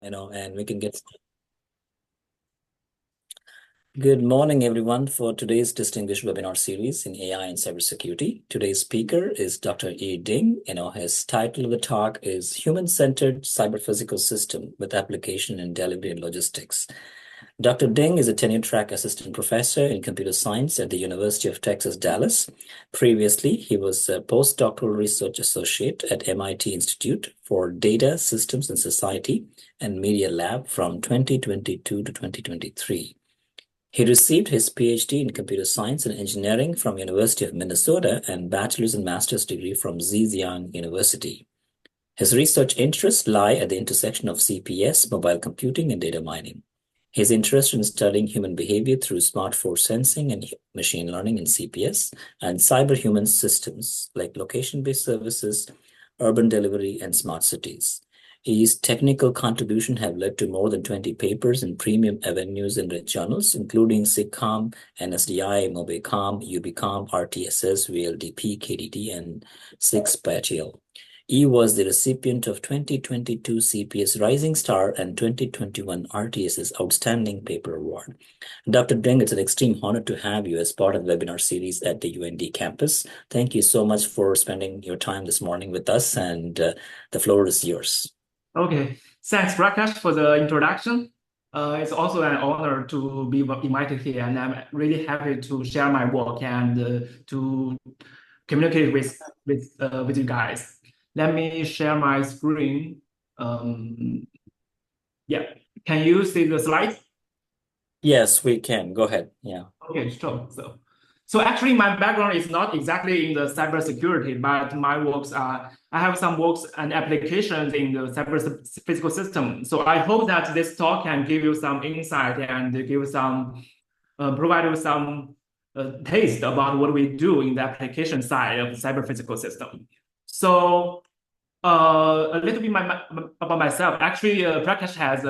And we can get started. Good morning, everyone, for today's distinguished webinar series in AI and cybersecurity. Today's speaker is Dr. E. Ding. His title of the talk is Human-Centered Cyber-Physical System with Application in Delivery and Logistics. Dr. Ding is a Tenure-Track Assistant Professor in Computer Science at the University of Texas, Dallas. Previously, he was a Postdoctoral Research Associate at MIT Institute for Data, Systems, and Society and Media Lab from 2022 to 2023. He received his Ph.D. in Computer Science and Engineering from University of Minnesota and Bachelor's and Master's degree from Zhejiang University. His research interests lie at the intersection of CPS, mobile computing, and data mining. He's interested in studying human behavior through smart force sensing and machine learning in CPS and cyber-human systems like location-based services, urban delivery, and smart cities. His technical contribution have led to more than 20 papers in premium avenues and journals, including SIGCOMM, NSDI, MobiCom, UbiComp, RTSS, VLDB, KDD, and SIGSPATIAL. He was the recipient of 2022 CPS Rising Star and 2021 RTSS Outstanding Paper Award. Dr. Ding, it's an extreme honor to have you as part of the webinar series at the UND campus. Thank you so much for spending your time this morning with us, and the floor is yours. Okay, thanks, Prakash, for the introduction. It's also an honor to be invited here, and I'm really happy to share my work and to communicate with you guys. Let me share my screen. Yeah, can you see the slides? Yes, we can. Go ahead. Yeah. Okay, sure. So actually, my background is not exactly in the cybersecurity, but my works are, I have some works and applications in the cyber physical system. So I hope that this talk can give you some insight and give some, provide you some taste about what we do in the application side of the cyber physical system. So a little bit about myself. Actually, Prakash has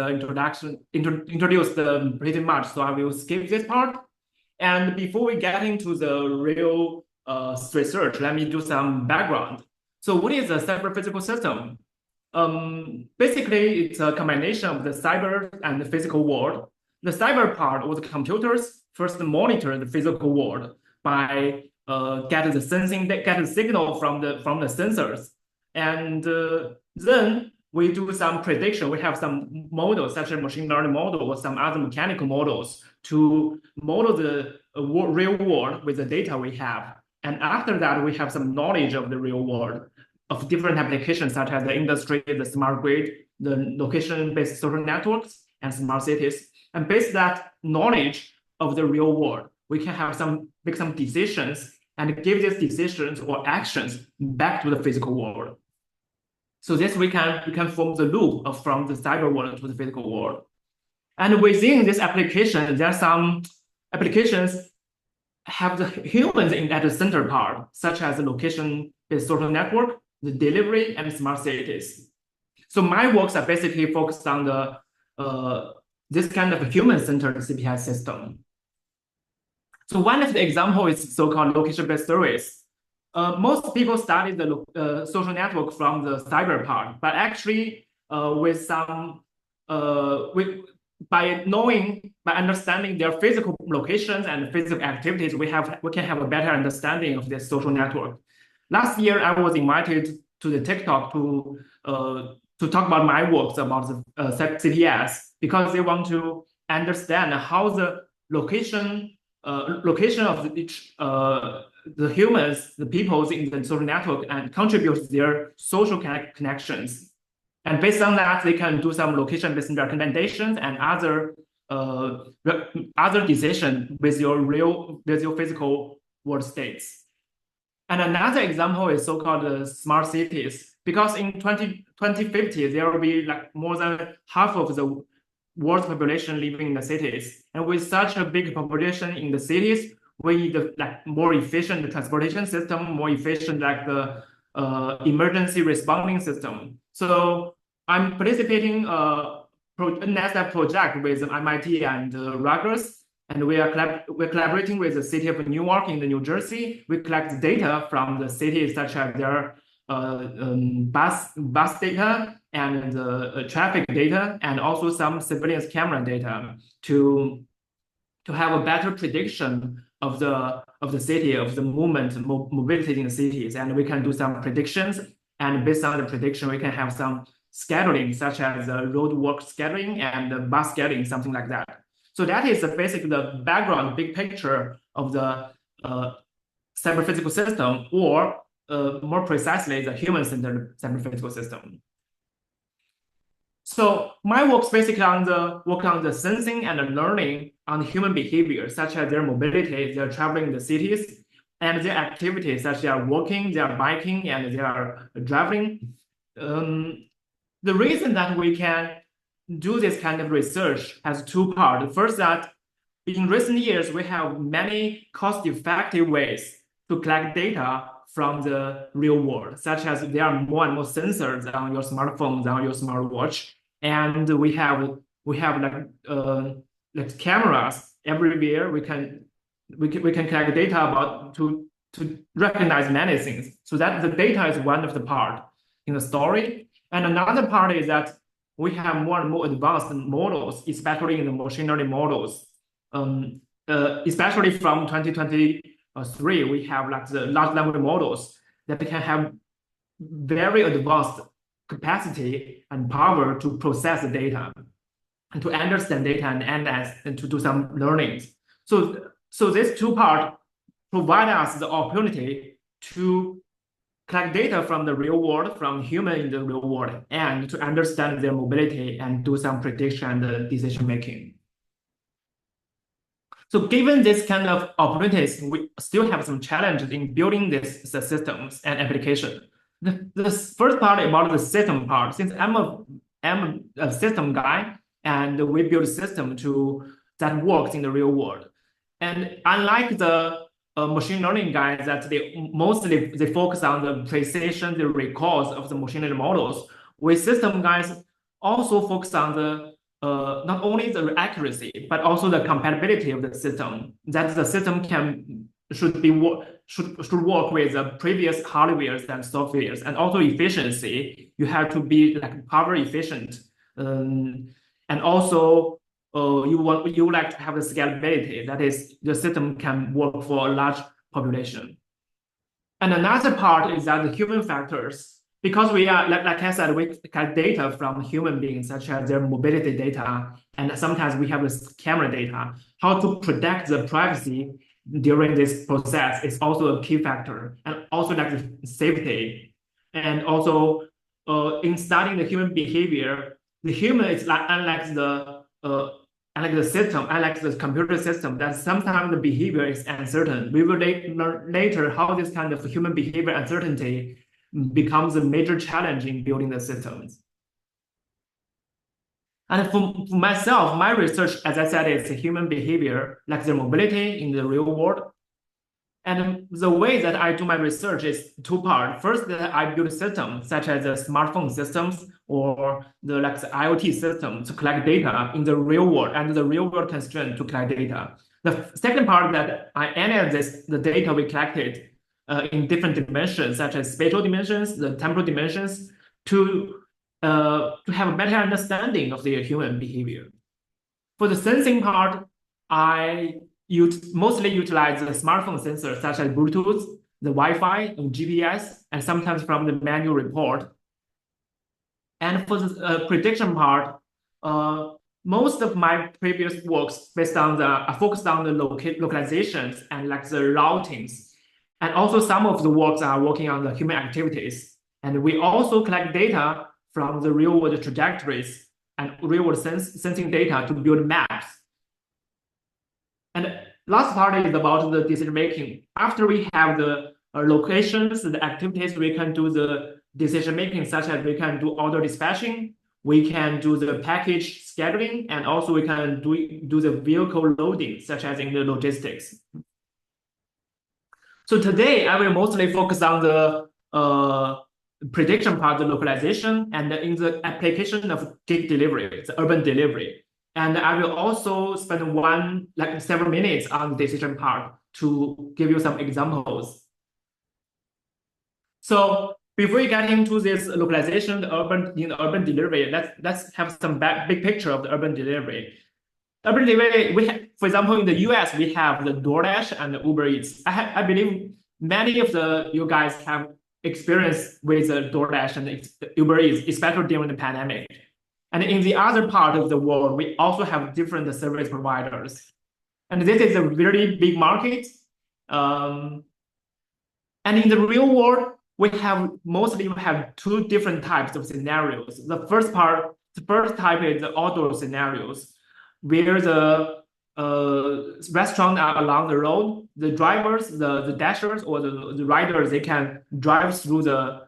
introduced pretty much, so I will skip this part. And before we get into the real research, let me do some background. So what is a cyber physical system? Basically, it's a combination of the cyber and the physical world. The cyber part, or the computers, first monitor the physical world by getting the signal from the sensors, and then we do some prediction. We have some models, such as machine learning model or some other mechanical models, to model the real world with the data we have. And after that, we have some knowledge of the real world of different applications, such as the industry, the smart grid, the location-based social networks, and smart cities. And based that knowledge of the real world, we can have make some decisions and give these decisions or actions back to the physical world. So this we can form the loop from the cyber world to the physical world. And within this application, there are some applications have the humans at the center part, such as the location-based social network, the delivery, and smart cities. So my works are basically focused on the this kind of human-centered CPS system. So one of the examples is so-called location-based service. Most people study the social network from the cyber part, but actually with some by understanding their physical locations and physical activities, we can have a better understanding of this social network. Last year, I was invited to the TikTok to talk about my works about the CPS, because they want to understand how the location of each the humans, the peoples in the social network, and contribute their social connections. And based on that, they can do some location-based recommendations and other decisions with your physical world states. And another example is so-called smart cities, because in 2050 there will be like more than half of the world's population living in the cities, and with such a big population in the cities, we need more efficient transportation system, more efficient the emergency responding system. So I'm participating a NASA project with MIT and Rutgers, and we're collaborating with the city of Newark in the New Jersey. We collect data from the cities, such as their bus data, and the traffic data, and also some surveillance camera data to have a better prediction of the city, of the movement, mobility in the cities, and we can do some predictions. And based on the prediction, we can have some scheduling, such as road work scheduling and bus scheduling, something like that. So that is basically the background, big picture of the cyber physical system, or more precisely, the human-centered cyber physical system. So my work is basically work on the sensing and the learning on human behavior, such as their mobility, their traveling in the cities, and their activities, such as they are walking, they are biking, and they are driving. The reason that we can do this kind of research has two parts. First, that in recent years, we have many cost-effective ways to collect data from the real world, such as there are more and more sensors on your smartphones, on your smartwatch, and we have like cameras everywhere. We can collect data about to recognize many things. So that the data is one of the part in the story, and another part is that we have more and more advanced models, especially in the machine learning models. Especially from 2023, we have like the large language models that can have very advanced capacity and power to process the data and to understand data and to do some learnings. So these two parts provide us the opportunity to collect data from the real world, from human in the real world, and to understand their mobility and do some prediction and decision making. So given this kind of opportunities, we still have some challenges in building these systems and application. The first part about the system part, since I'm a system guy, and we build a system that works in the real world. And unlike the machine learning guys, that they focus on the precision, the recalls of the machine learning models, we system guys also focus on the not only the accuracy, but also the compatibility of the system, that the system should work with the previous hardwares and softwares, and also efficiency. You have to be like power efficient, and also you like to have the scalability, that is the system can work for a large population. And another part is that the human factors, because we are, like I said, we get data from human beings, such as their mobility data, and sometimes we have this camera data. How to protect the privacy during this process is also a key factor, and also like the safety. And also in studying the human behavior, the human is unlike the system, unlike the computer system, that sometimes the behavior is uncertain. We will learn later how this kind of human behavior uncertainty becomes a major challenge in building the systems. And for myself, my research, as I said, is human behavior, like their mobility in the real world. And the way that I do my research is two parts. First, that I build systems such as the smartphone systems or the IoT system to collect data in the real world, and the real world constraint to collect data. The second part that I analyze the data we collected in different dimensions, such as spatial dimensions, the temporal dimensions, to have a better understanding of their human behavior. For the sensing part, I mostly utilize the smartphone sensors, such as Bluetooth, the Wi-Fi, and GPS, and sometimes from the manual report. And for the prediction part, most of my previous works focused on the localizations and like the routings. And also some of the works are working on the human activities. And we also collect data from the real world trajectories and real world sensing data to build maps. And last part is about the decision making. After we have the locations, the activities, we can do the decision making, such as we can do order dispatching, we can do the package scheduling, and also we can do the vehicle loading, such as in the logistics. So today I will mostly focus on the prediction part, the localization, and in the application of gig delivery, the urban delivery. And I will also spend several minutes on the decision part to give you some examples. So before you get into this localization, the urban delivery, let's have some big picture of the urban delivery. Urban delivery, for example, in the US, we have the DoorDash and the Uber Eats. I believe many of you guys have experience with the DoorDash and Uber Eats, especially during the pandemic. And in the other part of the world, we also have different service providers. And this is a very big market. And in the real world, we mostly have two different types of scenarios. The first type is the outdoor scenarios, where the restaurants are along the road. The drivers, the dashers, or the riders, they can drive through the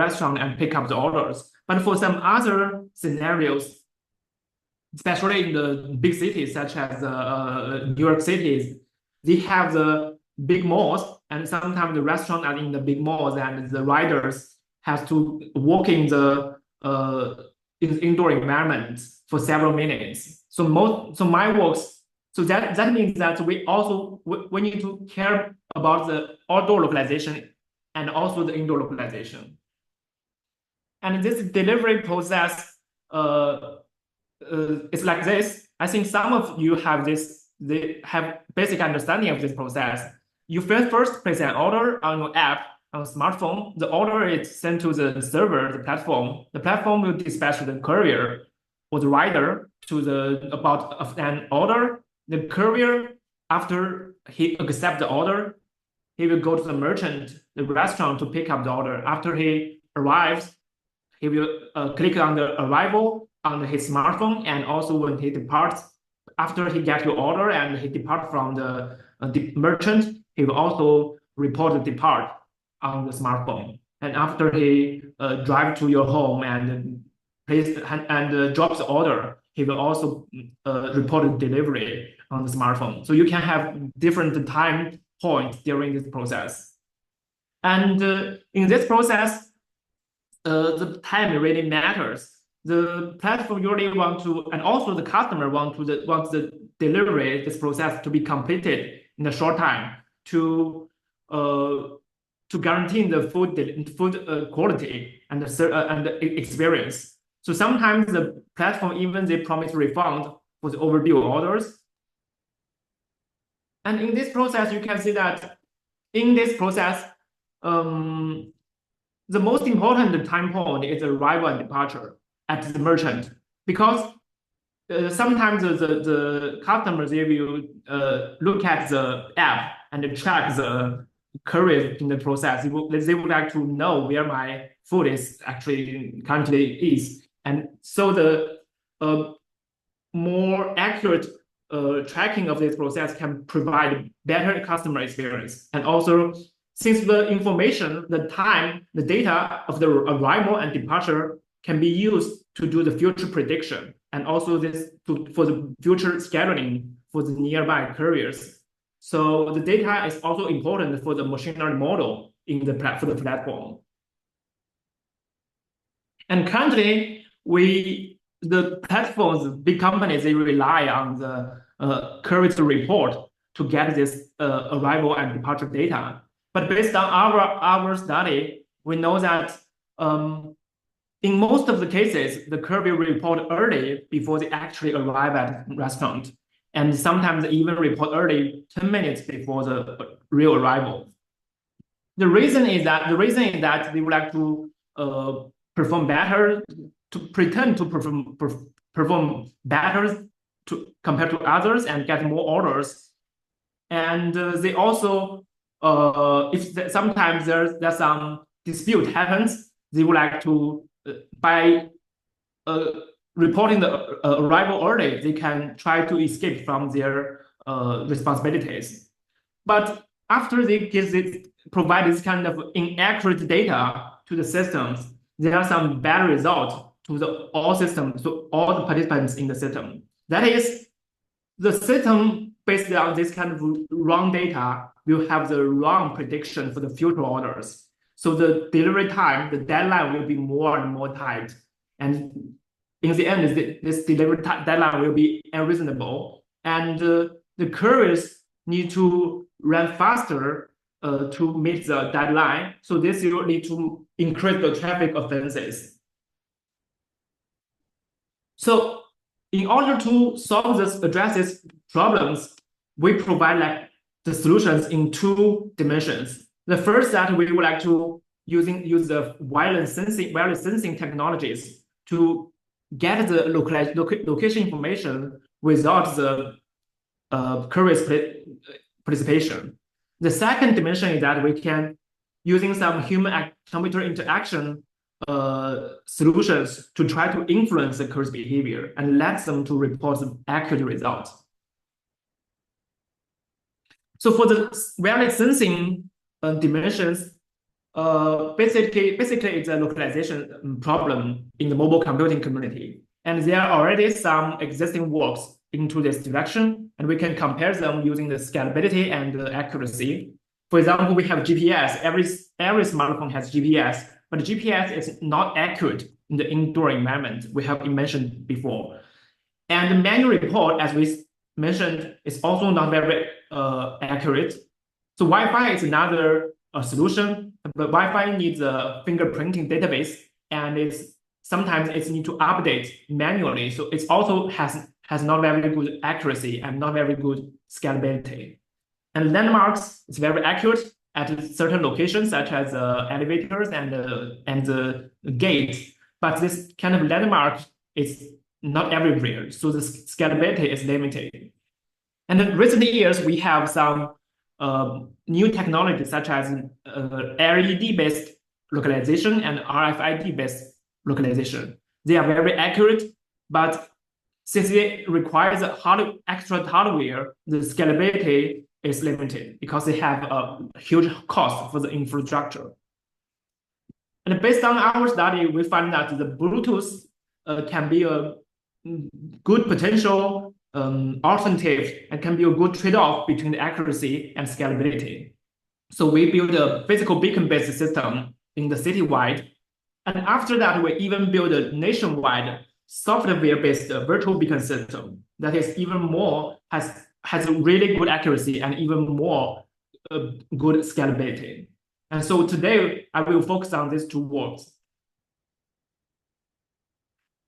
restaurant and pick up the orders. But for some other scenarios, especially in the big cities such as New York City, they have the big malls, and sometimes the restaurants are in the big malls, and the riders have to walk in the indoor environment for several minutes. So that means that we need to care about the outdoor localization and also the indoor localization. And this delivery process it's like this. I think some of you they have basic understanding of this process. You first place an order on your app, on a smartphone. The order is sent to the server, the platform. The platform will dispatch the courier or the rider about an order. The courier, after he accepts the order, he will go to the merchant, the restaurant, to pick up the order. After he arrives, he will click on the arrival on his smartphone, and also when he departs, after he gets your order and he departs from the merchant, he will also report the depart on the smartphone. And after he drives to your home and drops the order, he will also report the delivery on the smartphone. So you can have different time points during this process. And in this process, the time really matters. The platform usually and also the customer wants the delivery, this process, to be completed in a short time to guarantee the food quality and the experience. So sometimes the platform they promise refund for the overdue orders. And in this process, you can see that in this process, the most important time point is arrival and departure at the merchant, because sometimes the customers, they will look at the app and track the courier in the process. They would like to know where my food is currently is. And so the more accurate tracking of this process can provide better customer experience. And also, since the information, the time, the data of the arrival and departure can be used to do the future prediction, and also for the future scheduling for the nearby couriers. So the data is also important for the machine learning model for the platform. And currently, the platforms, big companies, they rely on the courier report to get this arrival and departure data. But based on our study, we know that in most of the cases, the courier will report early before they actually arrive at the restaurant. And sometimes they even report early 10 minutes before the real arrival. The reason is that they would like to perform better, to pretend to perform better compared to others and get more orders. And they also, if sometimes there's some dispute happens, they would like to, by reporting the arrival early, they can try to escape from their responsibilities. But after they provide this kind of inaccurate data to the systems, there are some bad results to all the participants in the system. That is, the system based on this kind of wrong data will have the wrong prediction for the future orders. So the delivery time, the deadline will be more and more tight. And in the end, this delivery deadline will be unreasonable. And the couriers need to run faster to meet the deadline. So this will lead to increase the traffic offenses. So in order to solve this, address these problems, we provide like the solutions in two dimensions. The first that we would like to use the wireless sensing technologies to get the location information without the current participation. The second dimension is that we can, using some human-computer interaction solutions, to try to influence the cursor behavior and let them to report accurate results. So for the wireless sensing dimensions, basically it's a localization problem in the mobile computing community. And there are already some existing works into this direction, and we can compare them using the scalability and the accuracy. For example, we have GPS. Every smartphone has GPS, but GPS is not accurate in the indoor environment we have mentioned before. And the manual report, as we mentioned, is also not very accurate. So Wi-Fi is another solution, but Wi-Fi needs a fingerprinting database, and sometimes it needs to update manually. So it also has not very good accuracy and not very good scalability. And landmarks is very accurate at certain locations, such as elevators and the gates. But this kind of landmark is not everywhere, so the scalability is limited. And in recent years, we have some new technologies such as LED-based localization and RFID-based localization. They are very accurate, but since it requires extra hardware, the scalability is limited because they have a huge cost for the infrastructure. And based on our study, we find that the Bluetooth can be a good potential alternative and can be a good trade-off between the accuracy and scalability. So we build a physical beacon-based system in the citywide. And after that, we even build a nationwide software-based virtual beacon system that is even more, has really good accuracy and even more good scalability. And so today, I will focus on these two words.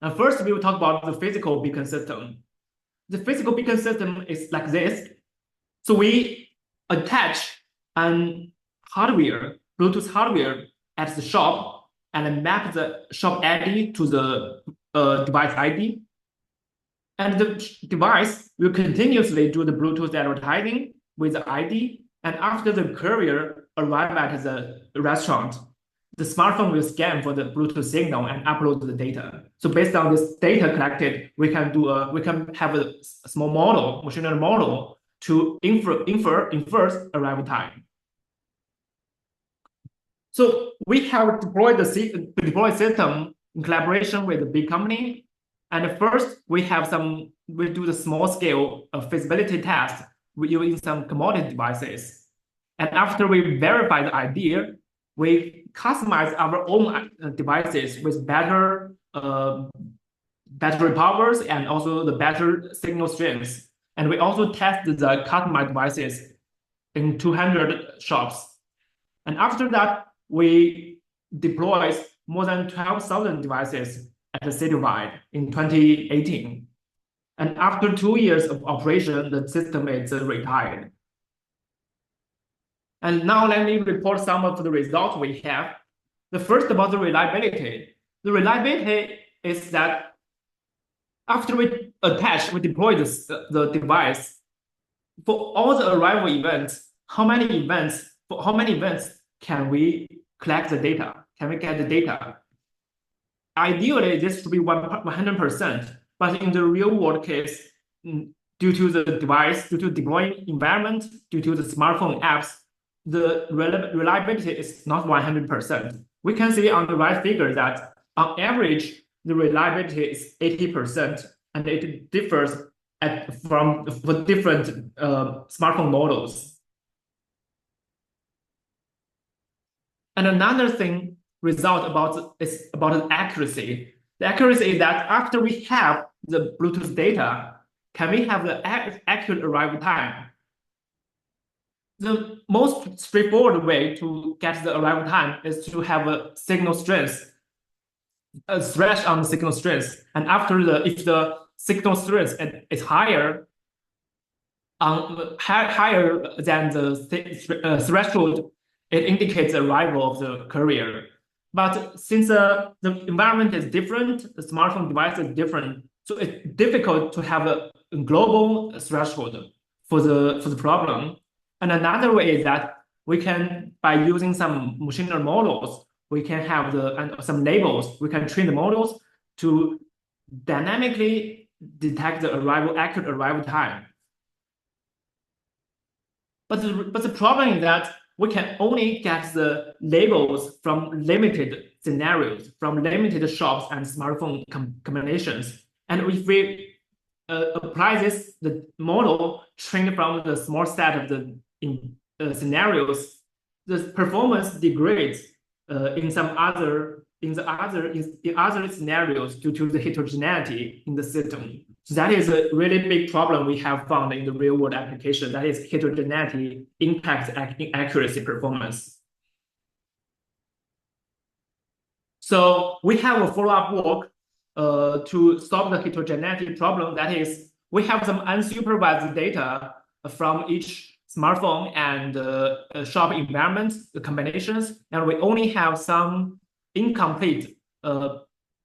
And first, we will talk about the physical beacon system. The physical beacon system is like this. So we attach an hardware, Bluetooth hardware at the shop and map the shop ID to the device ID. And the device will continuously do the Bluetooth advertising with the ID. And after the courier arrives at the restaurant, the smartphone will scan for the Bluetooth signal and upload the data. So based on this data collected, we can have a small model, machine learning model, to infer arrival time. So we have deployed the system in collaboration with a big company. And first, we do the small scale feasibility test using some commodity devices. And after we verify the idea, we customize our own devices with better battery powers and also the better signal strengths. And we also test the customized devices in 200 shops. And after that, we deploy more than 12,000 devices at the citywide in 2018. And after 2 years of operation, the system is retired. And now let me report some of the results we have. The first about the reliability. The reliability is that after we deploy the device, for all the arrival events, how many events can we collect the data? Can we get the data? Ideally, this should be 100%, but in the real world case, due to the device, due to deploying environment, due to the smartphone apps, the reliability is not 100%. We can see on the right figure that on average, the reliability is 80%, and it differs for different smartphone models. And another thing is about accuracy. The accuracy is that after we have the Bluetooth data, can we have the accurate arrival time? the most straightforward way to get the arrival time is to have a signal strength, a thresh on the signal strength, and if the signal strength is higher than the threshold, it indicates the arrival of the courier. But since the environment is different, the smartphone device is different, so it's difficult to have a global threshold for the problem. And another way is that we can, by using some machine learning models, we can have some labels. We can train the models to dynamically detect the accurate arrival time. But the problem is that we can only get the labels from limited scenarios, from limited shops and smartphone combinations. And if we apply the model trained from the small set of the scenarios, the performance degrades in other scenarios due to the heterogeneity in the system. So that is a really big problem we have found in the real world application. That is, heterogeneity impacts accuracy performance. So we have a follow-up work to solve the heterogeneity problem. That is, we have some unsupervised data from each smartphone and shop environment, the combinations, and we only have some incomplete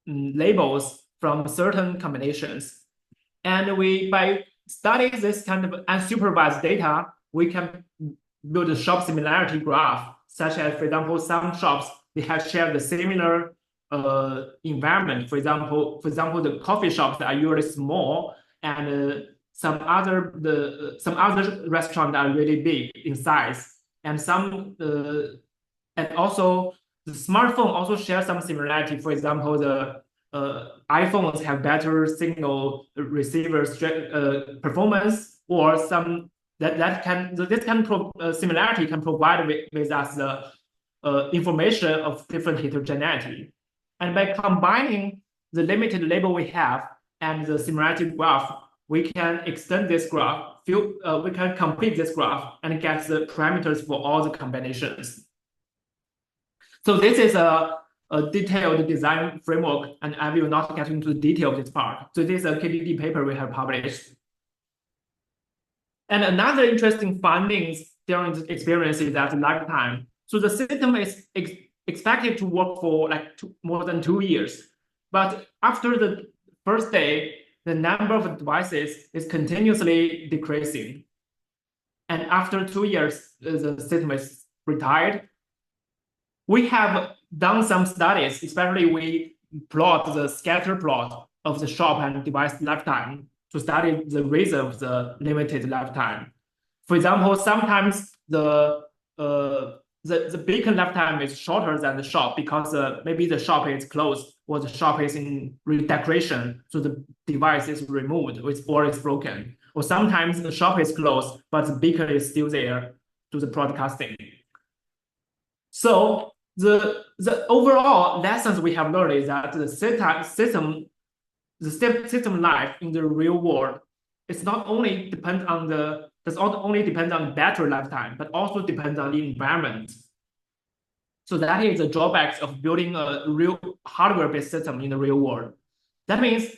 labels from certain combinations. And by studying this kind of unsupervised data, we can build a shop similarity graph, such as, for example, some shops, they have shared the similar environment. For example, the coffee shops are usually small, and some other restaurants are really big in size, and also the smartphone also shares some similarity. For example, the iPhones have better signal receiver performance, or this kind of similarity can provide with us the information of different heterogeneity. And by combining the limited label we have and the similarity graph, we can extend this graph, we can complete this graph and get the parameters for all the combinations. So this is a detailed design framework, and I will not get into the detail of this part. So this is a KDD paper we have published. And another interesting findings during the experience is that lifetime. So the system is expected to work for like more than 2 years. But after the first day, the number of devices is continuously decreasing. And after 2 years, the system is retired. We have done some studies, especially we plot the scatter plot of the shop and device lifetime to study the reason of the limited lifetime. For example, sometimes the beacon lifetime is shorter than the shop because maybe the shop is closed or the shop is in redecoration, so the device is removed or it's broken. Or sometimes the shop is closed, but the beacon is still there to the broadcasting. So the overall lessons we have learned is that the system life in the real world does not only depend on battery lifetime, but also depends on the environment. So that is the drawbacks of building a real hardware-based system in the real world. That means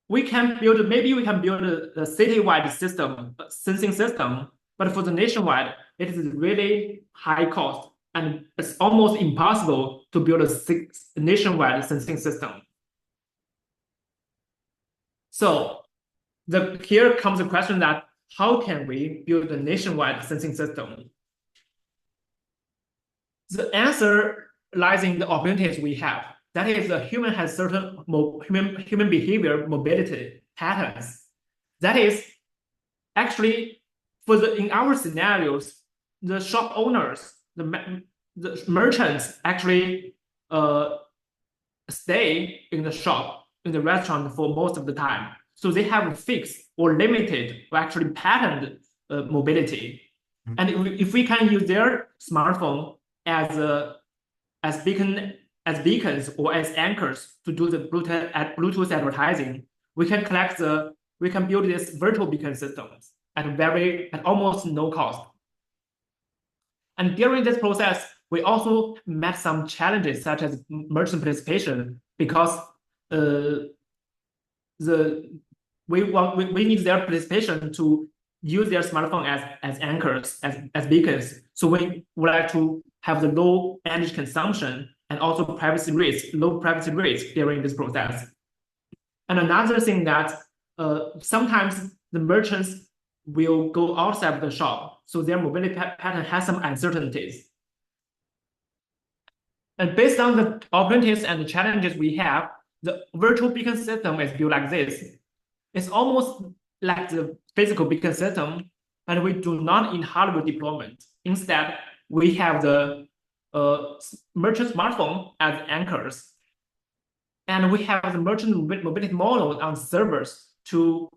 maybe we can build a citywide system, sensing system, but for the nationwide, it is really high cost, and it's almost impossible to build a nationwide sensing system. So here comes the question that how can we build a nationwide sensing system? The answer lies in the opportunities we have. That is, the human has certain human behavior mobility patterns. That is, actually, in our scenarios, the shop owners, the merchants actually stay in the shop, in the restaurant for most of the time. So they have fixed or limited or actually patterned mobility. And if we can use their smartphone as beacons or as anchors to do the Bluetooth advertising, we can build these virtual beacon systems at almost no cost. And during this process, we also met some challenges such as merchant participation, because we need their participation to use their smartphone as anchors, as beacons. So we would like to have the low energy consumption and also low privacy risk during this process. And another thing that sometimes the merchants will go outside of the shop, so their mobility pattern has some uncertainties. And based on the opportunities and the challenges we have, the virtual beacon system is built like this. It's almost like the physical beacon system, and we do not in hardware deployment. Instead, we have the merchant smartphone as anchors. And we have the merchant mobility model on servers to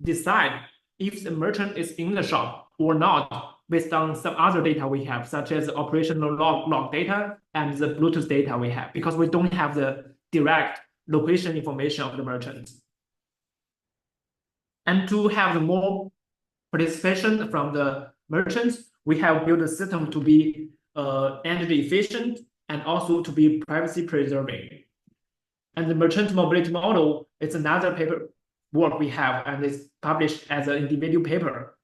decide if the merchant is in the shop or not, based on some other data we have, such as operational log data and the Bluetooth data we have, because we don't have the direct location information of the merchant. And to have more participation from the merchants, we have built a system to be energy efficient and also to be privacy preserving. And the merchant mobility model is another paper work we have, and it's published as an individual paper.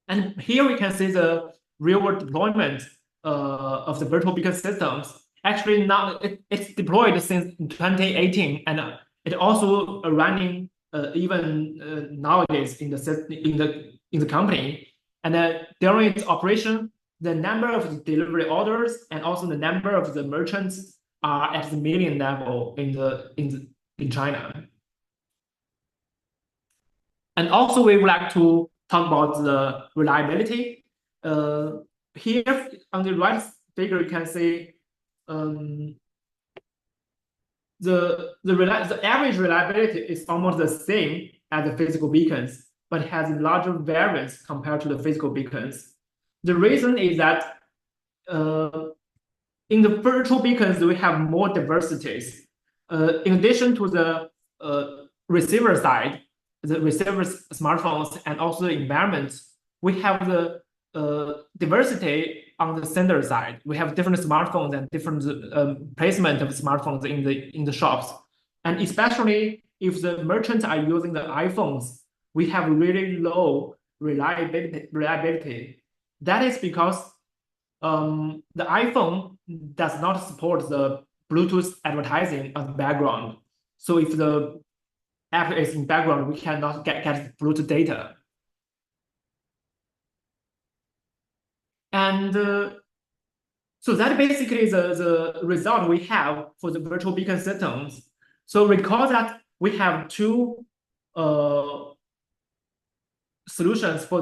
And here we can see the real-world deployment of the virtual beacon systems. Actually, now it's deployed since 2018, and it also running even nowadays in the company. And during its operation, the number of delivery orders and also the number of the merchants are at the million level in China. And also, we would like to talk about the reliability. Here on the right figure, you can see the average reliability is almost the same as the physical beacons, but has larger variance compared to the physical beacons. The reason is that in the virtual beacons, we have more diversities. In addition to the receiver side, the receiver's smartphones, and also the environments, we have the diversity on the sender side. We have different smartphones and different placement of smartphones in the shops. And especially if the merchants are using the iPhones, we have really low reliability. That is because the iPhone does not support the Bluetooth advertising as background. So if the app is in background, we cannot get Bluetooth data. And so that basically is the result we have for the virtual beacon systems. So recall that we have two solutions for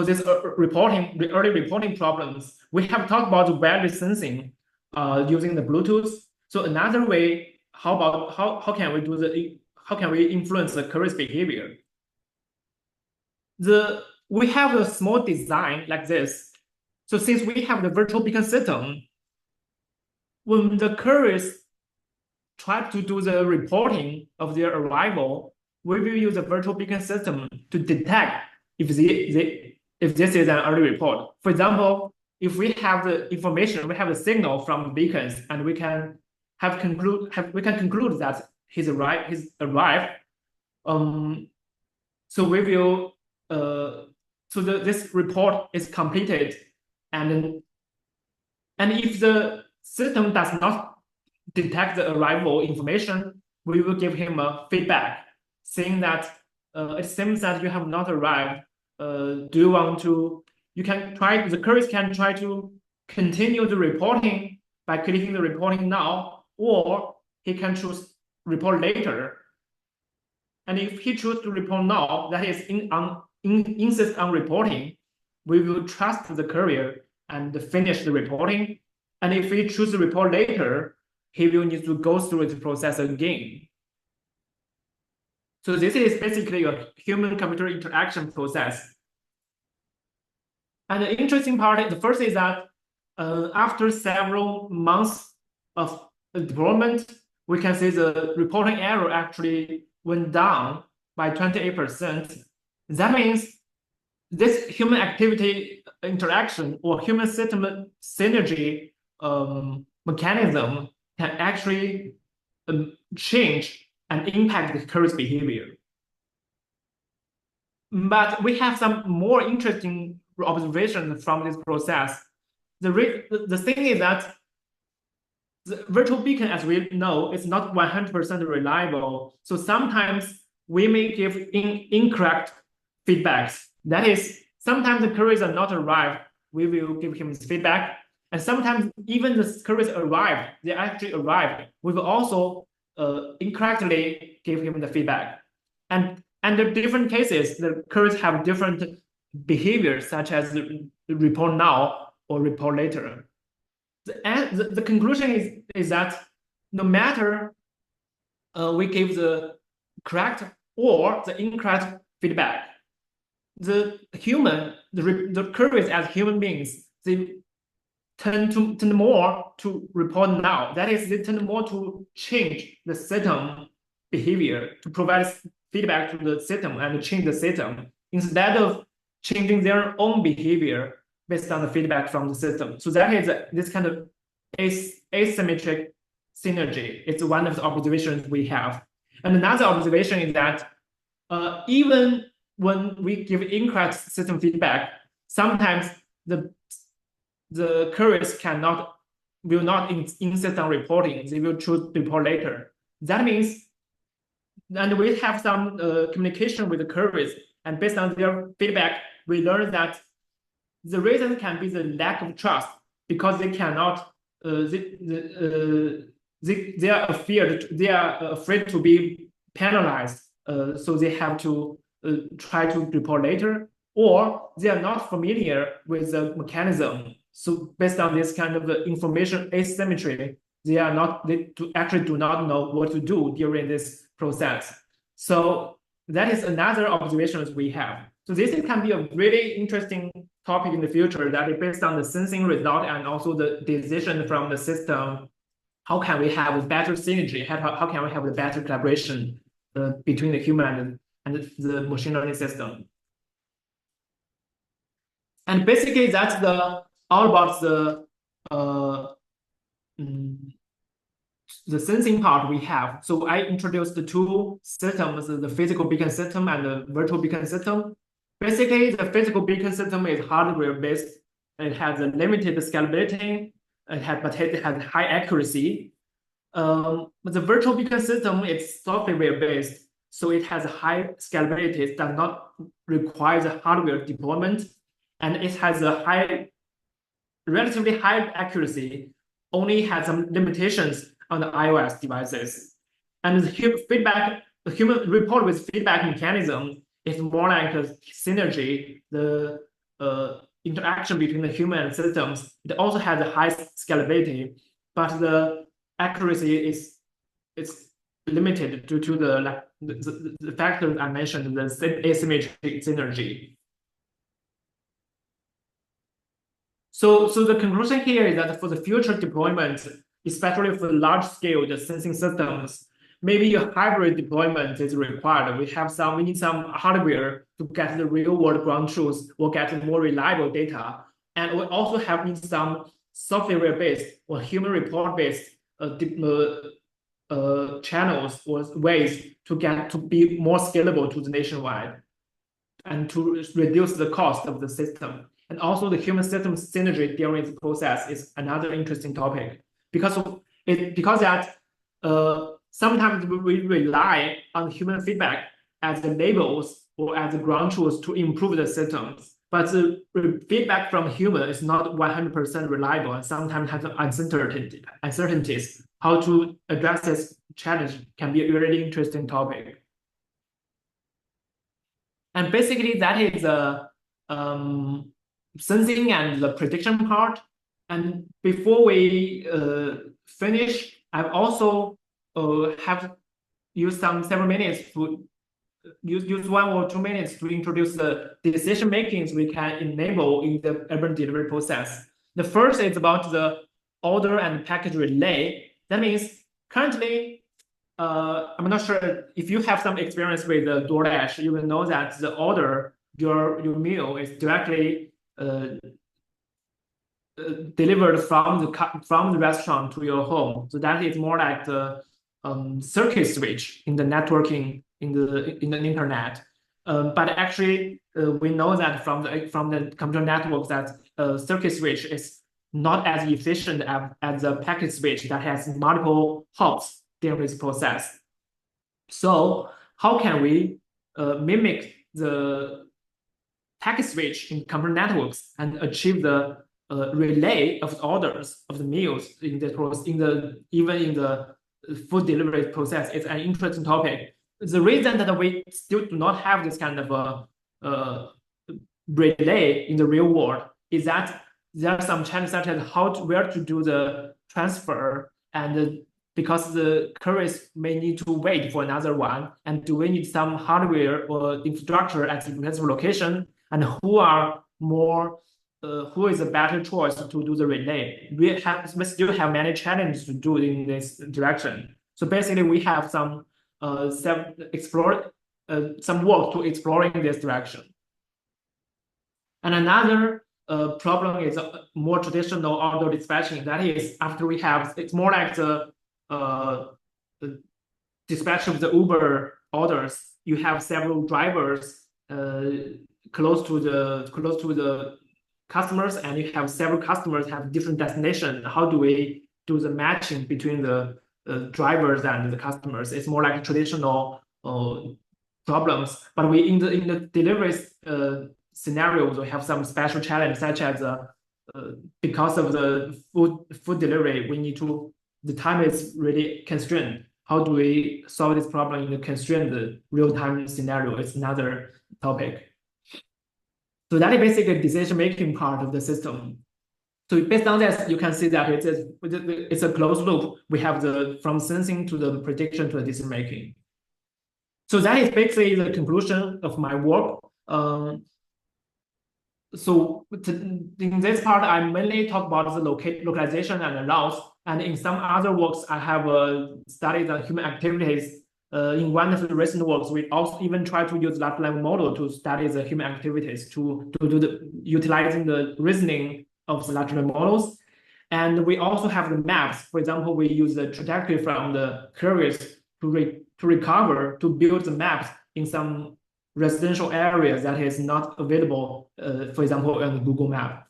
this early reporting problems. We have talked about the wireless sensing using the Bluetooth. So another way, how can we influence the curious behavior? We have a small design like this. So since we have the virtual beacon system, when the couriers try to do the reporting of their arrival, we will use the virtual beacon system to detect if this is an early report. For example, if we have the information, we have a signal from the beacons, and we can conclude that he's arrived. So we will this report is completed, and if the system does not detect the arrival information, we will give him a feedback saying that it seems that you have not arrived. Do you want to? The couriers can try to continue the reporting by clicking the reporting now, or he can choose report later. And if he chooses to report now, that is insist on reporting, we will trust the courier and finish the reporting. And if he chooses to report later, he will need to go through the process again. So this is basically a human-computer interaction process. And the interesting part, the first is that after several months of deployment, we can see the reporting error actually went down by 28%. That means this human activity interaction or human system synergy mechanism can actually change and impact the current behavior. But we have some more interesting observations from this process. The thing is that the virtual beacon, as we know, is not 100% reliable. So sometimes we may give incorrect feedbacks. That is, sometimes the queries are not arrived, we will give him feedback. And sometimes even the queries arrived, they actually arrived, we will also incorrectly give him the feedback. And the different cases, the queries have different behaviors, such as report now or report later. The conclusion is that no matter we give the correct or the incorrect feedback, the queries as human beings, they tend more to report now. That is, they tend more to change the system behavior, to provide feedback to the system and change the system instead of changing their own behavior based on the feedback from the system. So that is this kind of asymmetric synergy. It's one of the observations we have. And another observation is that even when we give incorrect system feedback, sometimes the queries will not insist on reporting. They will choose report later. That means, and we have some communication with the queries, and based on their feedback, we learn that the reason can be the lack of trust, because they cannot, they are afraid to be penalized, so they have to try to report later, or they are not familiar with the mechanism. So based on this kind of information asymmetry, they actually do not know what to do during this process. So that is another observation we have. So this can be a really interesting topic in the future, that is based on the sensing result and also the decision from the system. How can we have a better synergy? How can we have a better collaboration between the human and the machine learning system? And basically, that's all about the sensing part we have. So I introduced the two systems, the physical beacon system and the virtual beacon system. Basically, the physical beacon system is hardware-based. It has a limited scalability, but it has high accuracy. But the virtual beacon system is software-based, so it has high scalability. It does not require the hardware deployment, and it has a relatively high accuracy, only has some limitations on the iOS devices. And the human report with feedback mechanism is more like a synergy, the interaction between the human and systems. It also has a high scalability, but the accuracy is limited due to the factors I mentioned, the asymmetric synergy. So the conclusion here is that for the future deployment, especially for large-scale sensing systems, maybe a hybrid deployment is required. We need some hardware to get the real-world ground truth or get more reliable data, and we also need some software-based or human report-based channels or ways to be more scalable to the nationwide, and to reduce the cost of the system. And also the human system synergy during the process is another interesting topic, because that sometimes we rely on human feedback as the labels or as the ground truth to improve the systems. But the feedback from human is not 100% reliable, and sometimes has uncertainties. How to address this challenge can be a really interesting topic. And basically that is a sensing and the prediction part. And before we finish, I've also have used several minutes to use 1 or 2 minutes to introduce the decision makings we can enable in the urban delivery process. The first is about the order and package relay. That means currently, I'm not sure if you have some experience with the DoorDash, you will know that the order your meal is directly delivered from the restaurant to your home. So that is more like the circuit switch in the networking in the internet. But actually, we know that from the computer networks that circuit switch is not as efficient as the packet switch that has multiple hops during this process. So how can we mimic the packet switch in computer networks and achieve the relay of orders of the meals in the even in the food delivery process? It's an interesting topic. The reason that we still do not have this kind of relay in the real world is that there are some challenges such as where to do the transfer, and because the couriers may need to wait for another one, and do we need some hardware or infrastructure at the specific location, and who is a better choice to do the relay? We still have many challenges to do in this direction. So basically, we have some work to exploring this direction. And another problem is more traditional order dispatching. That is, after we have, it's more like the dispatch of the Uber orders. You have several drivers close to the customers, and you have several customers have different destination. How do we do the matching between the drivers and the customers? It's more like traditional problems. But we in the delivery scenarios, we have some special challenge, such as because of the food delivery, the time is really constrained. How do we solve this problem in the constrained real-time scenario? It's another topic. So that is basically the decision-making part of the system. So based on this, you can see that it's a closed loop. We have from sensing to the prediction to the decision-making. So that is basically the conclusion of my work. So in this part, I mainly talk about the localization and routes. And in some other works, I have studied the human activities. In one of the recent works, we also even try to use large language model to study the human activities to do utilizing the reasoning of the large language models. And we also have the maps. For example, we use the trajectory from the couriers to recover, to build the maps in some residential areas that is not available, for example, on Google Map.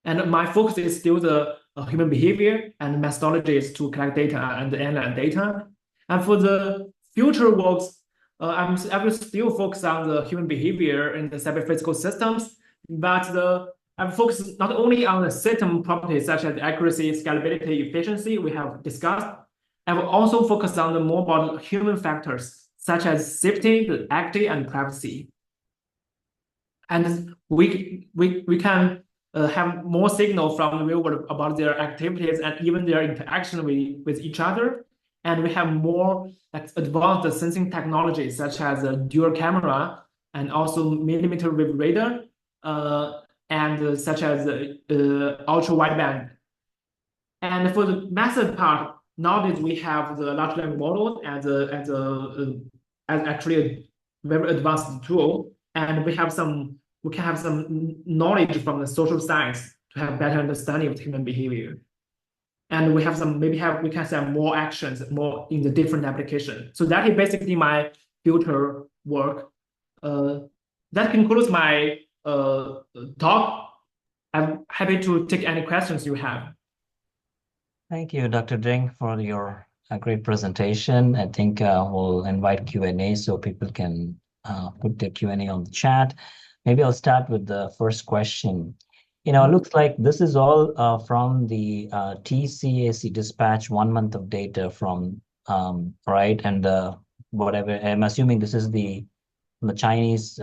And my focus is still the human behavior and methodologies to collect data and analyze data. And for the future works, I will still focus on the human behavior in the cyber-physical systems, but I'm focused not only on the system properties such as accuracy, scalability, efficiency we have discussed. I will also focus on the more about human factors such as safety, equity, and privacy. And we can have more signal from the real world about their activities and even their interaction with each other. And we have more advanced sensing technologies such as a dual camera and also millimeter wave radar, and such as ultra wideband. And for the method part, nowadays we have the large language model as actually a very advanced tool, and we can have some knowledge from the social science to have better understanding of human behavior. And we have we can have more actions, more in the different application. So that is basically my future work. That concludes my talk. I'm happy to take any questions you have. Thank you, Dr. Ding, for your great presentation. I think we'll invite Q&A so people can put their Q&A on the chat. Maybe I'll start with the first question. It looks like this is all from the TCAC dispatch 1 month of data from, right? And whatever, I'm assuming this is the Chinese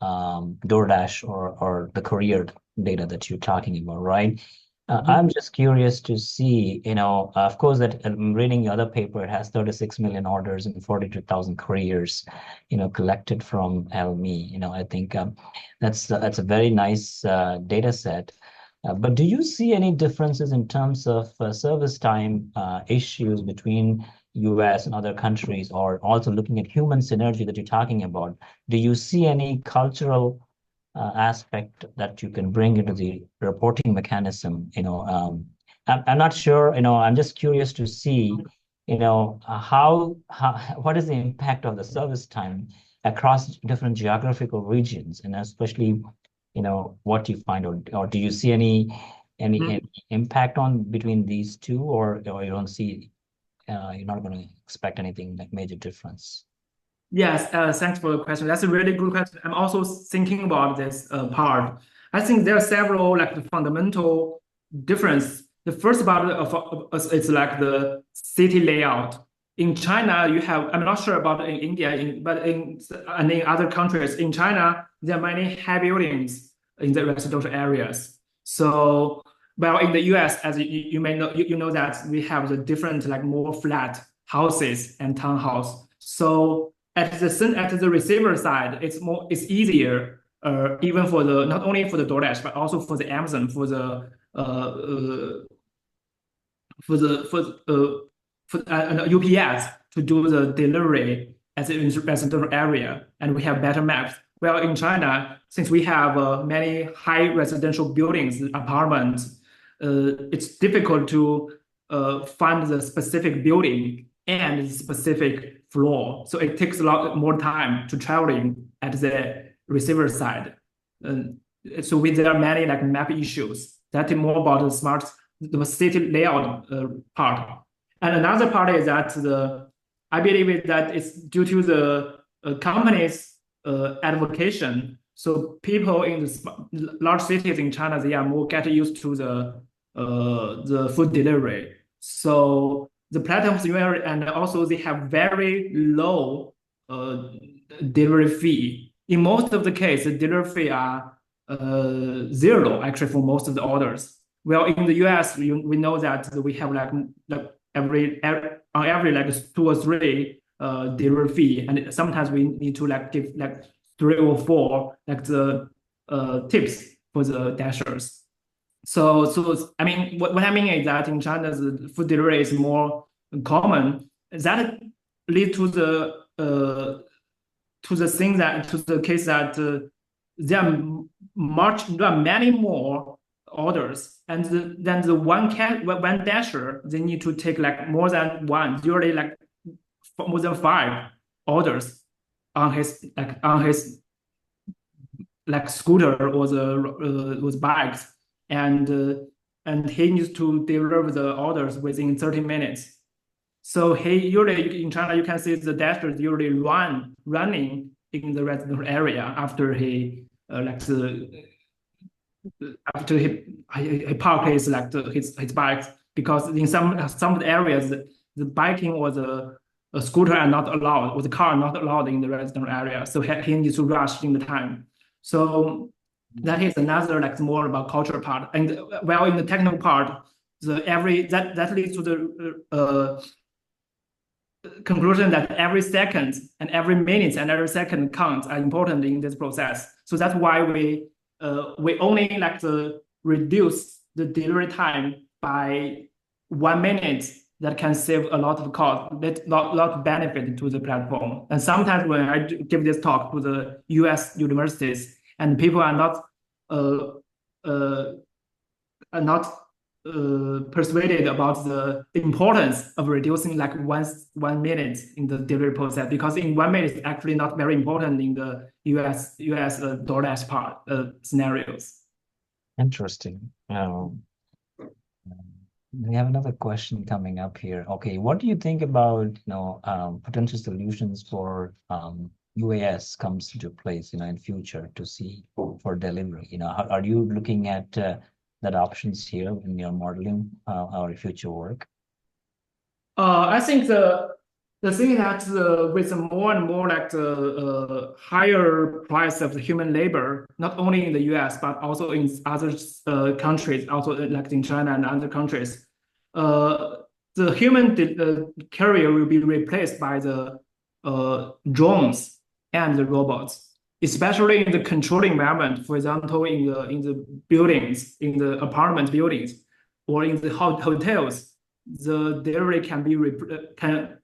DoorDash or the courier data that you're talking about, right? I'm just curious to see, of course, that I'm reading the other paper, it has 36 million orders and 42,000 couriers, collected from LME. I think that's a very nice data set. But do you see any differences in terms of service time issues between US and other countries, or also looking at human synergy that you're talking about? Do you see any cultural aspect that you can bring into the reporting mechanism? I'm not sure, I'm just curious to see, what is the impact of the service time across different geographical regions, and especially, what you find, or do you see any impact on between these two, or you don't see, you're not going to expect anything like major difference? Yes, thanks for the question. That's a really good question. I'm also thinking about this part. I think there are several like the fundamental difference. The first about it's like the city layout. In China, you have, I'm not sure about in India, but in other countries, in China, there are many high buildings in the residential areas. So, well, in the US, as you may know, you know that we have the different like more flat houses and townhouse. So at the receiver side, it's easier, even for the not only for the DoorDash but also for the Amazon for UPS to do the delivery as a residential area, and we have better maps. Well, in China, since we have many high residential buildings, apartments, it's difficult to find the specific building and the specific floor. So it takes a lot more time to traveling at the receiver side. So there are many like map issues. That is more about the city layout part. And another part is that I believe that it's due to the company's advocation. So people in the large cities in China, they are more get used to the food delivery. So the platforms and also they have very low delivery fee. In most of the cases, the delivery fee are zero actually for most of the orders. Well, in the US, we know that we have like on average like 2 or 3 delivery fee, and sometimes we need to like give like 3 or 4 like the tips for the dashers. So I mean, what I mean is that in China, the food delivery is more common. That leads to the case that there are many more orders, and then the one dasher, they need to take like more than one, usually like more than 5 orders on his like scooter or with bikes, and he needs to deliver the orders within 30 minutes. So he usually in China, you can see the dashers usually running in the residential area after he park his like his bikes, because in some areas the biking or the scooter are not allowed, or the car are not allowed in the residential area. So he needs to rush in the time. So that is another like more about cultural part. And well, in the technical part, that leads to the conclusion that every second and every minute and every second counts are important in this process. So that's why we only like to reduce the delivery time by 1 minute. That can save a lot of cost, lot of benefit to the platform. And sometimes when I give this talk to the US universities, and people are not persuaded about the importance of reducing like 1 minute in the delivery process, because in 1 minute is actually not very important in the US DoorDash part scenarios. Interesting. We have another question coming up here. Okay, what do you think about potential solutions for UAS comes into place in future to see for delivery? Are you looking at that options here in your modeling our future work? I think the thing that with more and more like the higher price of the human labor, not only in the US but also in other countries, also like in China and other countries, the human carrier will be replaced by the drones and the robots. especially in the controlled environment, for example, in the buildings, in the apartment buildings, or in the hotels, the delivery can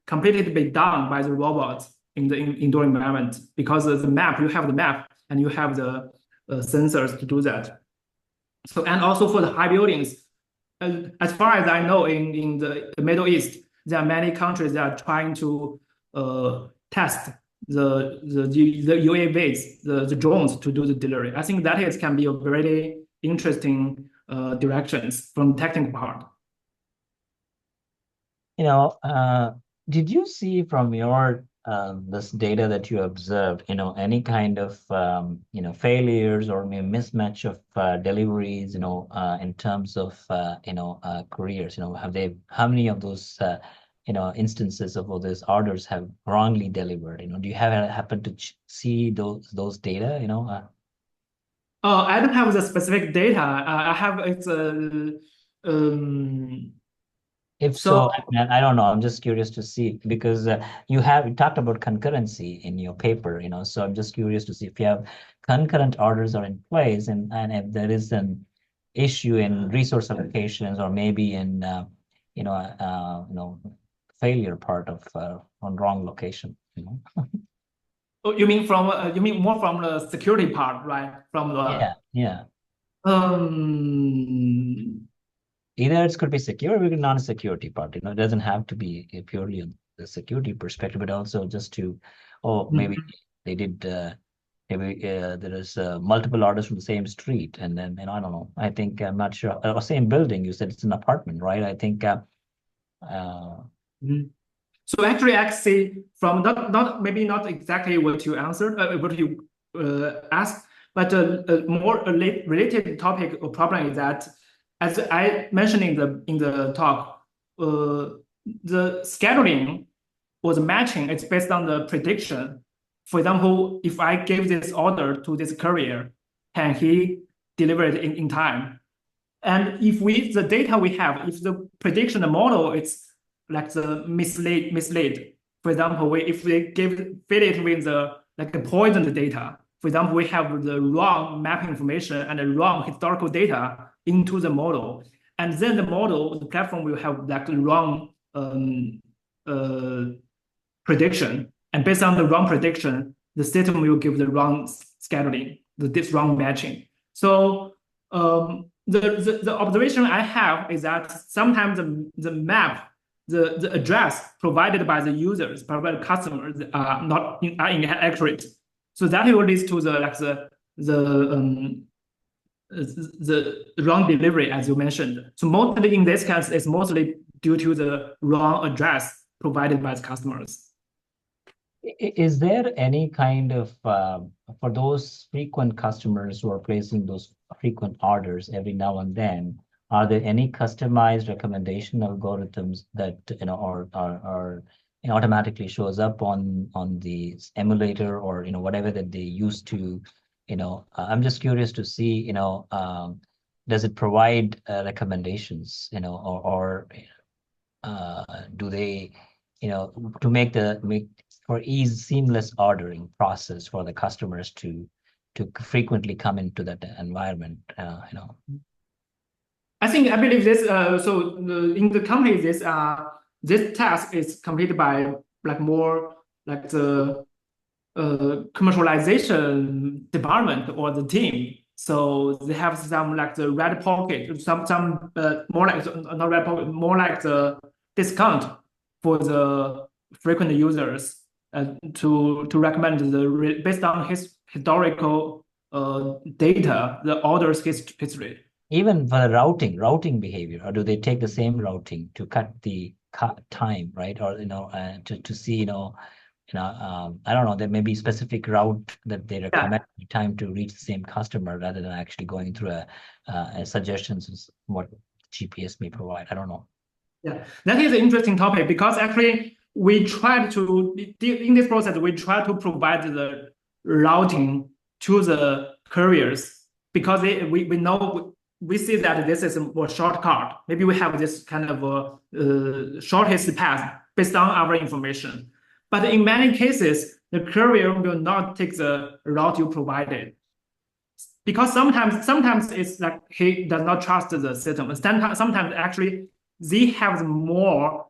completely be done by the robots in the indoor environment, because the map, you have the map and you have the sensors to do that. So, and also for the high buildings, as far as I know, in the Middle East, there are many countries that are trying to test the UAVs, the drones, to do the delivery. I think that can be a very interesting directions from technical part. Did you see from your this data that you observed, any kind of failures or maybe mismatch of deliveries, in terms of careers? How many of those instances of all those orders have wrongly delivered? Do you happen to see those data? I don't have the specific data. I have it's If so, I don't know. I'm just curious to see, because you talked about concurrency in your paper, so I'm just curious to see if you have concurrent orders are in place, and if there is an issue in resource allocations, or maybe in failure part of on wrong location. Oh, you mean more from the security part, right? From the yeah. Either it could be secure or non-security part. It doesn't have to be purely on the security perspective, but also just to, maybe they did, maybe there is multiple orders from the same street, and then, I don't know. I think, I'm not sure. Same building. You said it's an apartment, right? I think. So actually, I see from maybe not exactly what you answered, what you asked, but a more related topic or problem is that, as I mentioned in the talk, the scheduling or the matching, it's based on the prediction. For example, if I give this order to this courier, can he deliver it in time? And if the data we have, if the prediction, the model, it's like the mislead. For example, if we fill it with the poisoned data, for example, we have the wrong map information and the wrong historical data into the model, and then the platform will have the wrong prediction, and based on the wrong prediction, the system will give the wrong scheduling, this wrong matching. So the observation I have is that sometimes the map, the address provided by the users, by the customers, are inaccurate. So that will lead to the wrong delivery, as you mentioned. So mostly in this case, it's mostly due to the wrong address provided by the customers. Is there any kind of, for those frequent customers who are placing those frequent orders every now and then, are there any customized recommendation algorithms that, or automatically shows up on the emulator, or, whatever that they use to, I'm just curious to see, does it provide recommendations, or do they, to make for seamless ordering process for the customers to frequently come into that environment, I believe this. So in the company, this task is completed by more like the commercialization department or the team. So they have some the red pocket, some more like not red pocket, more like the discount for the frequent users to recommend based on his historical data, the orders history. Even for the routing behavior, or do they take the same routing to cut the time, right? Or to see, I don't know, there may be specific route that they recommend time to reach the same customer, rather than actually going through a suggestions of what GPS may provide. I don't know. Yeah, that is an interesting topic, because actually we try to, in this process, we try to provide the routing to the couriers, because we see that this is a shortcut. Maybe we have this kind of a shortest path based on our information. But in many cases, the courier will not take the route you provided. Because sometimes it's like he does not trust the system. Sometimes actually they have more,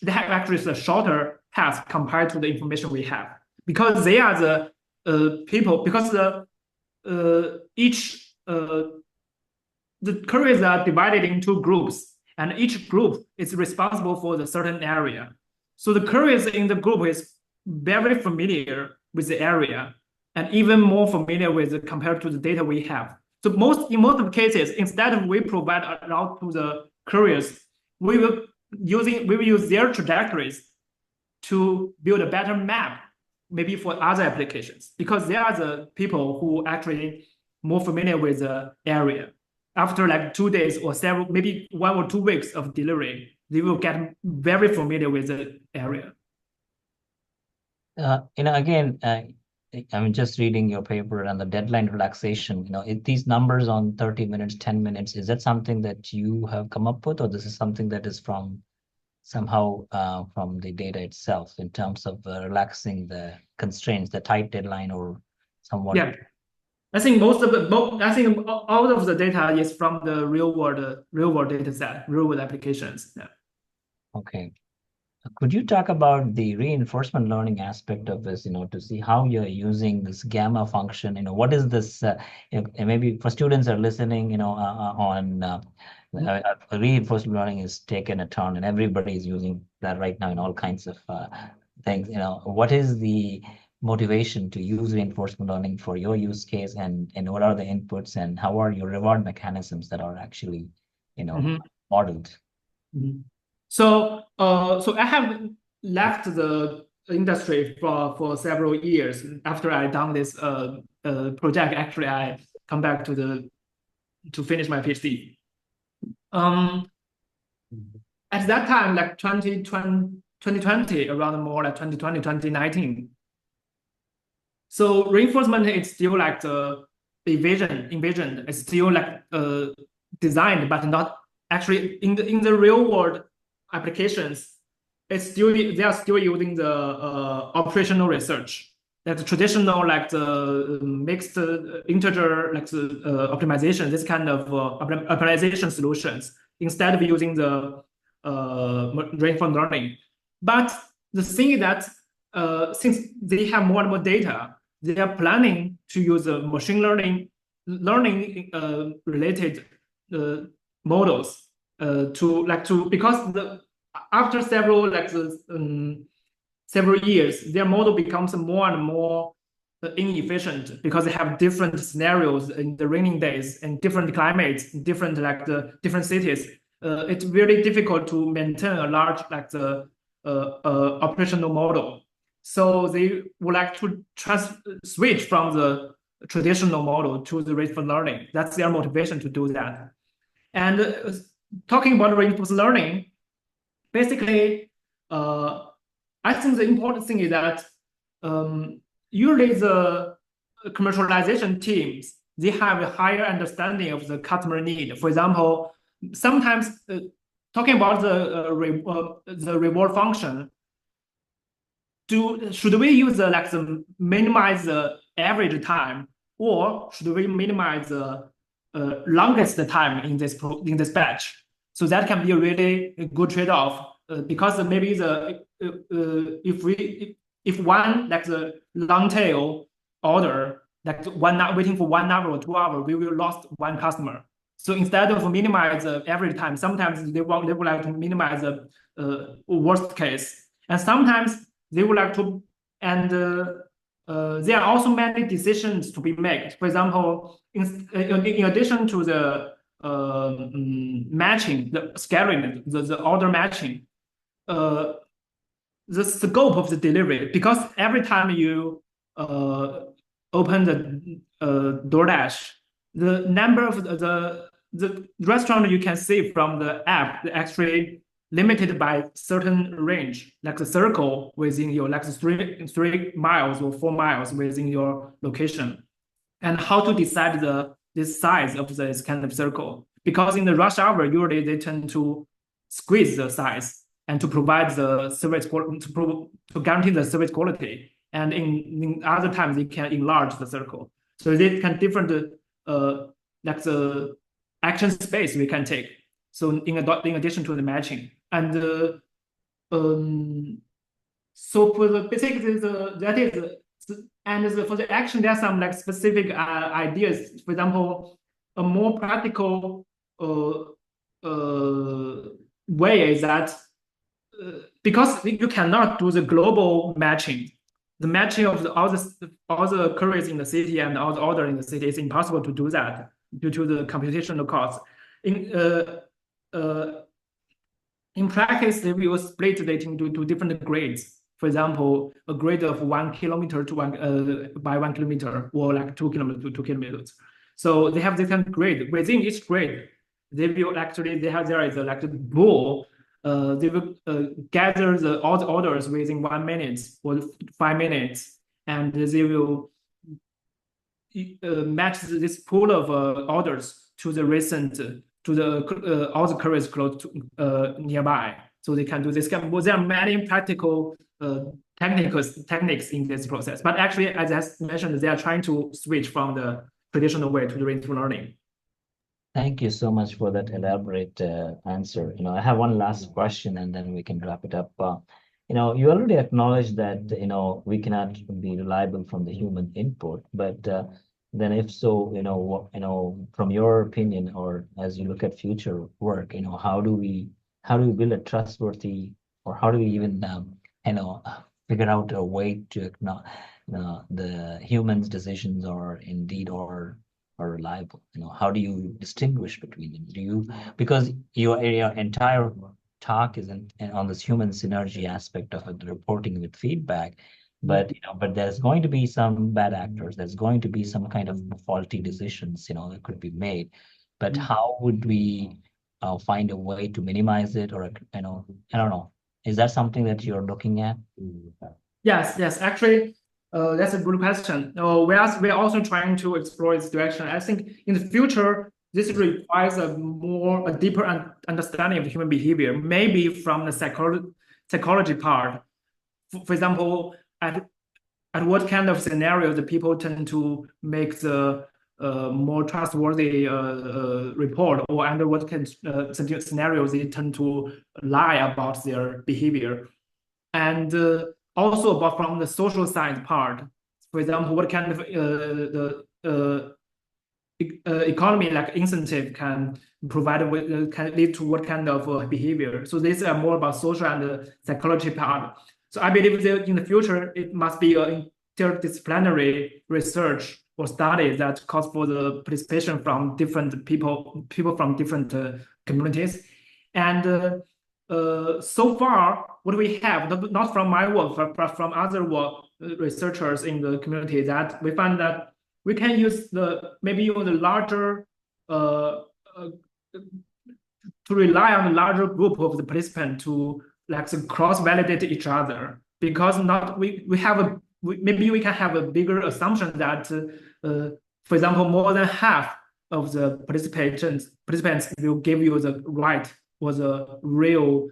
they have actually the shorter path compared to the information we have. Because they are the people, because the couriers are divided into groups, and each group is responsible for the certain area. So the couriers in the group is very familiar with the area and even more familiar with compared to the data we have. So in most of the cases, instead of we provide a route to the couriers, we will use their trajectories to build a better map, maybe for other applications, because they are the people who actually more familiar with the area. After like 2 days or maybe 1 or 2 weeks of delivery, they will get very familiar with the area. Again, I'm just reading your paper and the deadline relaxation. These numbers on 30 minutes, 10 minutes, is that something that you have come up with, or this is something that is somehow from the data itself in terms of relaxing the constraints, the tight deadline, or somewhat? Yeah, I think all of the data is from the real world data set, real world applications. Yeah. Okay. Could you talk about the reinforcement learning aspect of this, to see how you're using this gamma function? What is this? Maybe for students are listening, reinforcement learning is taken a turn, and everybody is using that right now in all kinds of things. What is the motivation to use reinforcement learning for your use case, and what are the inputs, and how are your reward mechanisms that are actually, modeled? Mm-hmm. So I have left the industry for several years. After I done this project, actually I come back to finish my PhD. At that time, like 2020, around more like 2020, 2019. So reinforcement is still like the envisioned. It's still like designed, but not actually in the real world applications. They are still using the operational research, like the traditional, like the mixed integer, like the optimization, this kind of optimization solutions, instead of using the reinforcement learning. But the thing is that since they have more and more data, they are planning to use machine learning related models because after several years, their model becomes more and more inefficient because they have different scenarios in the raining days and different climates, different cities. It's really difficult to maintain a large operational model. So they would like to switch from the traditional model to the reinforcement learning. That's their motivation to do that. And talking about reinforcement learning, basically, I think the important thing is that usually the commercialization teams, they have a higher understanding of the customer need. For example, sometimes talking about the reward function, should we use the minimize the average time, or should we minimize the longest time in this batch? So that can be a really good trade-off because maybe if one the long tail order waiting for 1 hour or 2 hours, we will lost one customer. So instead of minimize the average time, sometimes they would like to minimize the worst case, and sometimes they would like to, and there are also many decisions to be made. For example, in addition to the matching, the scheduling, the order matching, the scope of the delivery, because every time you open the DoorDash, the number of the restaurant you can see from the app actually limited by certain range, like the circle within your, like 3 miles or 4 miles within your location, and how to decide this size of this kind of circle. Because in the rush hour, usually they tend to squeeze the size and to provide the service to guarantee the service quality. and in other times it can enlarge the circle. So it can different like the action space we can take. So in addition to the matching, and so for the basically that is and for the action there are some like specific ideas. For example, a more practical way is that because you cannot do the global matching, the matching of all the queries in the city and all the order in the city is impossible to do that due to the computational cost. In practice, they will split it into different grades. For example, a grade of 1 kilometer to by 1 kilometer, or like 2 kilometers to 2 kilometers. So they have different grade. Within each grade, they will actually there is like a rule. They will gather all the orders within 1 minute or 5 minutes, and they will match this pool of orders to the recent to the all the queries close to nearby. So they can do this. There are many practical techniques in this process, but actually, as I mentioned, they are trying to switch from the traditional way to the reinforcement learning. Thank you so much for that elaborate answer. I have one last question, and then we can wrap it up. You already acknowledged that we cannot be reliable from the human input, but then if so, from your opinion, or as you look at future work, how do we build a trustworthy, or how do we even figure out a way to acknowledge the human's decisions are indeed or reliable? How do you distinguish between them? Because your entire talk is on this human synergy aspect of it, reporting with feedback, but there's going to be some bad actors. There's going to be some kind of faulty decisions, that could be made. But how would we find a way to minimize it, or I don't know. Is that something that you're looking at? Yes. Actually, that's a good question. We're also trying to explore this direction. I think in the future, this requires a deeper understanding of human behavior, maybe from the psychology part. For example, at what kind of scenario the people tend to make the more trustworthy report, or under what kind of scenarios they tend to lie about their behavior, and also about from the social science part. For example, what kind of economy like incentive can provide can lead to what kind of behavior. So these are more about social and psychology part. So I believe that in the future it must be an interdisciplinary research or study that calls for the participation from different people from different communities. And so far, what we have, not from my work, but from other researchers in the community, that we find that we can use maybe the larger to rely on the larger group of the participants to cross-validate each other, because maybe we can have a bigger assumption that, for example, more than half of the participants will give you the right or the real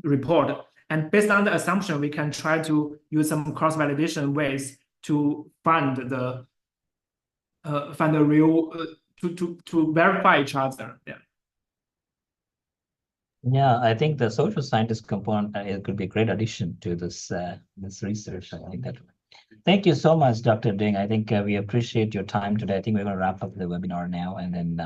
report. And based on the assumption, we can try to use some cross-validation ways to find the real to verify each other. Yeah, I think the social scientist component it could be a great addition to this research. I think that. Thank you so much, Dr. Ding. I think we appreciate your time today. I think we're going to wrap up the webinar now, and then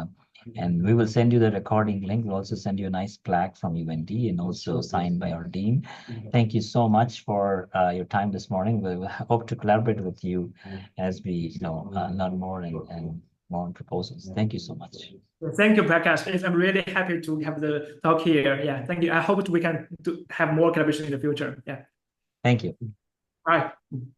and we will send you the recording link. We'll also send you a nice plaque from UND, and also signed by our dean. Thank you so much for your time this morning. We hope to collaborate with you as we learn more and more proposals. Thank you so much. Thank you, Prakash. I'm really happy to have the talk here. Yeah, thank you. I hope we can have more collaboration in the future. Yeah. Thank you. All right.